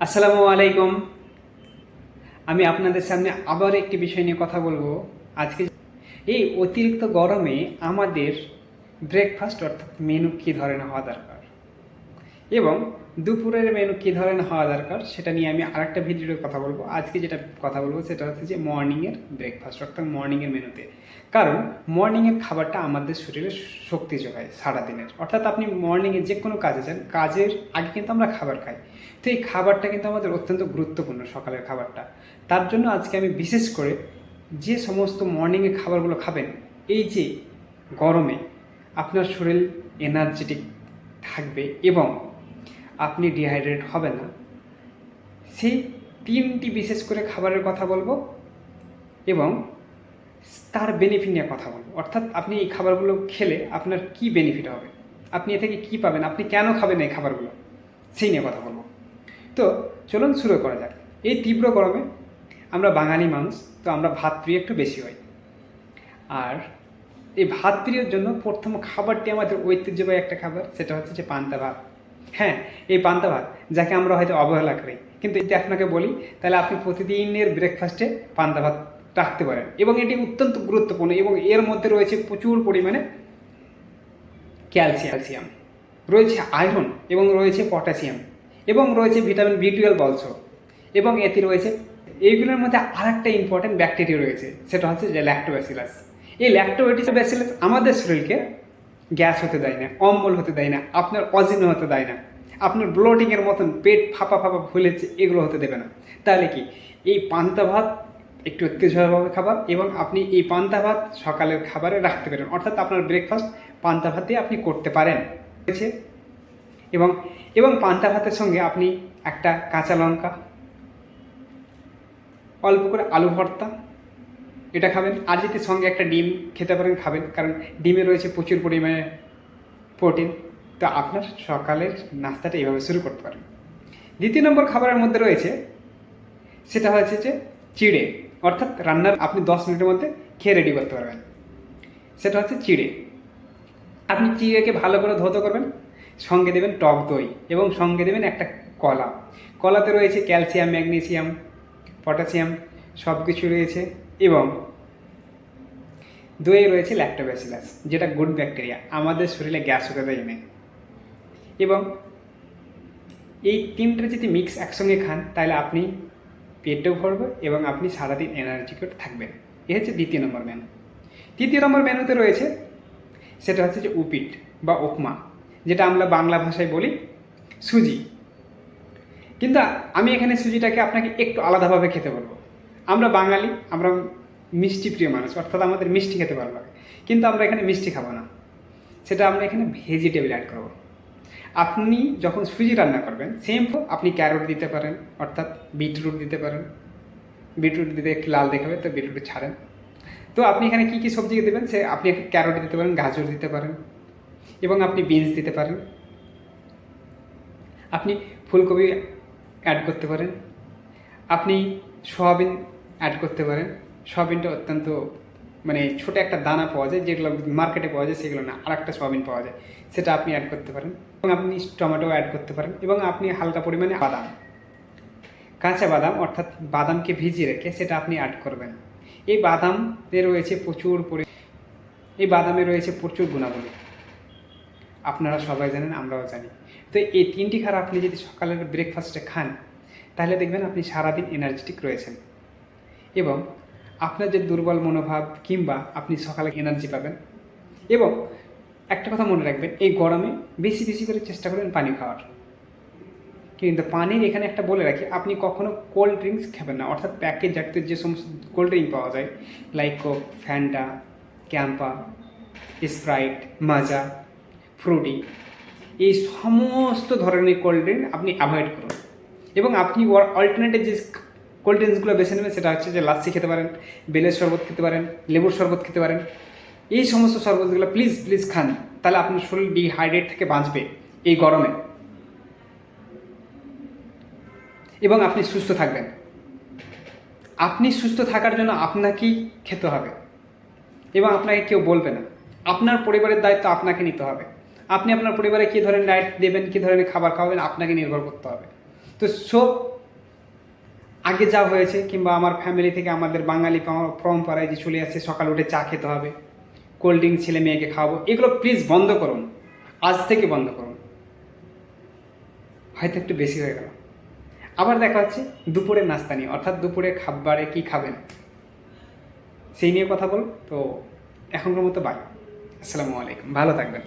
আসসালামু আলাইকুম। আমি আপনাদের সামনে আবার একটি বিষয় নিয়ে কথা বলবো আজকে। এই অতিরিক্ত গরমে আমাদের ব্রেকফাস্ট অর্থাৎ মেনু কী ধরনের হওয়া দরকার এবং দুপুরের মেনু কী ধরনের হওয়া দরকার সেটা নিয়ে আমি আরেকটা ভিডিওতে কথা বলবো। আজকে যেটা কথা বলবো সেটা হচ্ছে যে মর্নিংয়ের ব্রেকফাস্ট অর্থাৎ মর্নিংয়ের মেনুতে। কারণ মর্নিংয়ের খাবারটা আমাদের শরীরে শক্তি যোগায় সারাদিনের। অর্থাৎ আপনি মর্নিংয়ে যে কোনো কাজে যান, কাজের আগে কিন্তু আমরা খাবার খাই। তো এই খাবারটা কিন্তু আমাদের অত্যন্ত গুরুত্বপূর্ণ, সকালের খাবারটা। তার জন্য আজকে আমি বিশেষ করে যে সমস্ত মর্নিংয়ে খাবারগুলো খাবেন, এই যে গরমে আপনার শরীর এনার্জেটিক থাকবে এবং আপনি ডিহাইড্রেট হবেন না, সেই তিনটি বিশেষ করে খাবারের কথা বলবো এবং তার বেনিফিট নিয়ে কথা বলবো। অর্থাৎ আপনি এই খাবারগুলো খেলে আপনার কি বেনিফিট হবে, আপনি এ থেকে কী পাবেন, আপনি কেন খাবেন এই খাবারগুলো, সেই নিয়ে কথা বলবো। তো চলুন শুরু করা যাক। এই তীব্র গরমে আমরা বাঙালি মানুষ, তো আমরা ভাত প্রিয় একটু বেশি হয়। আর এই ভাত প্রিয়র জন্য প্রথম খাবারটি আমাদের ঐতিহ্যবাহী একটা খাবার, সেটা হচ্ছে যে পান্তা ভাত। হ্যাঁ, এই পান্তা ভাত যাকে আমরা হয়তো অবহেলা করি, কিন্তু এটি আপনাকে বলি, তাহলে আপনি প্রতিদিনের ব্রেকফাস্টে পান্তা ভাত রাখতে পারেন এবং এটি অত্যন্ত গুরুত্বপূর্ণ এবং এর মধ্যে রয়েছে প্রচুর পরিমাণে ক্যালসিয়াম, রয়েছে আয়রন এবং রয়েছে পটাশিয়াম এবং রয়েছে ভিটামিন বি12 অলসো, এবং এতে রয়েছে এইগুলোর মধ্যে আরেকটা ইম্পর্টেন্ট ব্যাকটেরিয়া রয়েছে, সেটা হচ্ছে যে ল্যাক্টোব্যাসিলাস। এই ল্যাক্টোব্যাসিলাস আমাদের শরীরকে গ্যাস হতে দেয় না, অম্বল হতে দেয় না, আপনার অজীর্ণ হতে দেয় না, আপনার ব্লোটিংয়ের মতন পেট ফাঁপা ফাঁপা ফুলেছে এগুলো হতে দেবে না। তাহলে কি এই পান্তা ভাত একটু ঐতিহ্যভাবে খাবার এবং আপনি এই পান্তা ভাত সকালের খাবারে রাখতে পারেন, অর্থাৎ আপনার ব্রেকফাস্ট পান্তা ভাত দিয়ে আপনি করতে পারেন এবং এবং পান্তা ভাতের সঙ্গে আপনি একটা কাঁচা লঙ্কা, অল্প করে আলু ভর্তা এটা খাবেন। আর যদি সঙ্গে একটা ডিম খেতে পারেন খাবেন, কারণ ডিমে রয়েছে প্রচুর পরিমাণে প্রোটিন। তো আপনার সকালের নাস্তাটা এইভাবে শুরু করতে পারেন। দ্বিতীয় নম্বর খাবারের মধ্যে রয়েছে, সেটা হচ্ছে যে চিড়ে, অর্থাৎ রান্নার আপনি 10 মিনিটের মধ্যে খেয়ে রেডি করতে পারবেন। সেটা হচ্ছে চিড়ে। আপনি চিড়েকে ভালো করে ধৌত করবেন, সঙ্গে দেবেন টক দই এবং সঙ্গে দেবেন একটা কলা। কলাতে রয়েছে ক্যালসিয়াম, ম্যাগনেসিয়াম, পটাশিয়াম সব কিছু রয়েছে এবং দইয়ে রয়েছে ল্যাক্টোব্যাসিলাস, যেটা গুড ব্যাকটেরিয়া, আমাদের শরীরে গ্যাস হতে দেয় না। এবং এই তিনটে যদি মিক্স একসঙ্গে খান তাহলে আপনি পেটও ভরবে এবং আপনি সারাদিন এনার্জিকট থাকবেন। এ হচ্ছে দ্বিতীয় নম্বর মেনু। তৃতীয় নম্বর মেনুতে রয়েছে, সেটা হচ্ছে যে উপীট বা উপমা, যেটা আমরা বাংলা ভাষায় বলি সুজি। কিন্তু আমি এখানে সুজিটাকে আপনাকে একটু আলাদাভাবে খেতে বলবো। আমরা বাঙালি, আমরা মিষ্টি প্রিয় মানুষ, অর্থাৎ আমাদের মিষ্টি খেতে ভালো লাগে, কিন্তু আমরা এখানে মিষ্টি খাবো না, সেটা আমরা এখানে ভেজিটেবল অ্যাড করবো। আপনি যখন সুজি রান্না করবেন সেম আপনি ক্যারট দিতে পারেন, অর্থাৎ বিটরুট দিতে পারেন। বিটরুট দিতে একটু লাল দেখাবে, তো বিটরুট ছাড়েন। তো আপনি এখানে কী কী সবজি দেবেন, সে আপনি একটু ক্যারট দিতে পারেন, গাজর দিতে পারেন এবং আপনি বিনস দিতে পারেন। আপনি ফুলকপি অ্যাড করতে পারেন, আপনি সয়াবিন অ্যাড করতে পারেন। সয়াবিনটা অত্যন্ত মানে ছোটো একটা দানা পাওয়া যায়, যেগুলো মার্কেটে পাওয়া যায় সেগুলো না, আর একটা সয়াবিন পাওয়া যায়, সেটা আপনি অ্যাড করতে পারেন এবং আপনি টমেটো অ্যাড করতে পারেন এবং আপনি হালকা পরিমাণে বাদাম, কাঁচা বাদাম অর্থাৎ বাদামকে ভিজিয়ে রেখে সেটা আপনি অ্যাড করবেন। এই বাদামে রয়েছে প্রচুর গুণাবলী, আপনারা সবাই জানেন, আমরাও জানি। তো এই তিনটি খাবার আপনি যদি সকালের ব্রেকফাস্টে খান তাহলে দেখবেন আপনি সারাদিন এনার্জেটিক রয়েছেন এবং আপনার যে দুর্বল মনোভাব কিংবা আপনি সকালে এনার্জি পাবেন। এবং একটা কথা মনে রাখবেন, এই গরমে বেশি বেশি করে চেষ্টা করবেন পানি খাওয়ার। কিন্তু পানির এখানে একটা বলে রাখি, আপনি কখনো কোল্ড ড্রিঙ্কস খাবেন না, অর্থাৎ প্যাকেজ জাতীয় যে সমস্ত কোল্ড ড্রিঙ্ক পাওয়া যায় like Coke, Fanta, Campa, Sprite, মাজা, ফ্রুটি, এই সমস্ত ধরনের কোল্ড ড্রিঙ্ক আপনি অ্যাভয়েড করুন এবং আপনি অল্টারনেটিভ যে কোল্ড ড্রিঙ্কসগুলো বেছে নেবেন সেটা হচ্ছে যে লাচ্ছি খেতে পারেন, বেলের শরবত খেতে পারেন, লেবুর শরবত খেতে পারেন। এই সমস্ত শরবতগুলো প্লিজ খান, তাহলে আপনার শরীর ডিহাইড্রেট থেকে বাঁচবে এই গরমে এবং আপনি সুস্থ থাকবেন। আপনি সুস্থ থাকার জন্য আপনাকেই খেতে হবে এবং আপনাকে কেউ বলবে না। আপনার পরিবারের দায়িত্ব আপনাকে নিতে হবে। আপনি আপনার পরিবারে কী ধরনের ডায়েট দেবেন, কী ধরনের খাবার খাওয়াবেন আপনাকে নির্ভর করতে হবে। তো সব আগে যা হয়েছে, কিংবা আমার ফ্যামিলি থেকে আমাদের বাঙালি পরম্পরায় যে চলে আসছে সকাল উঠে চা খেতে হবে, কোল্ড ড্রিঙ্ক ছেলে মেয়েকে খাওয়াবো, এগুলো প্লিজ বন্ধ করুন, আজ থেকে বন্ধ করুন। হয়তো একটু বেশি হয়ে গেল। আবার দেখা হচ্ছে দুপুরের নাস্তা নিয়ে, অর্থাৎ দুপুরে খাবারে কী খাবেন সেই নিয়ে কথা বলুন। তো এখনকার মতো বাই, আসসালামু আলাইকুম, ভালো থাকবেন।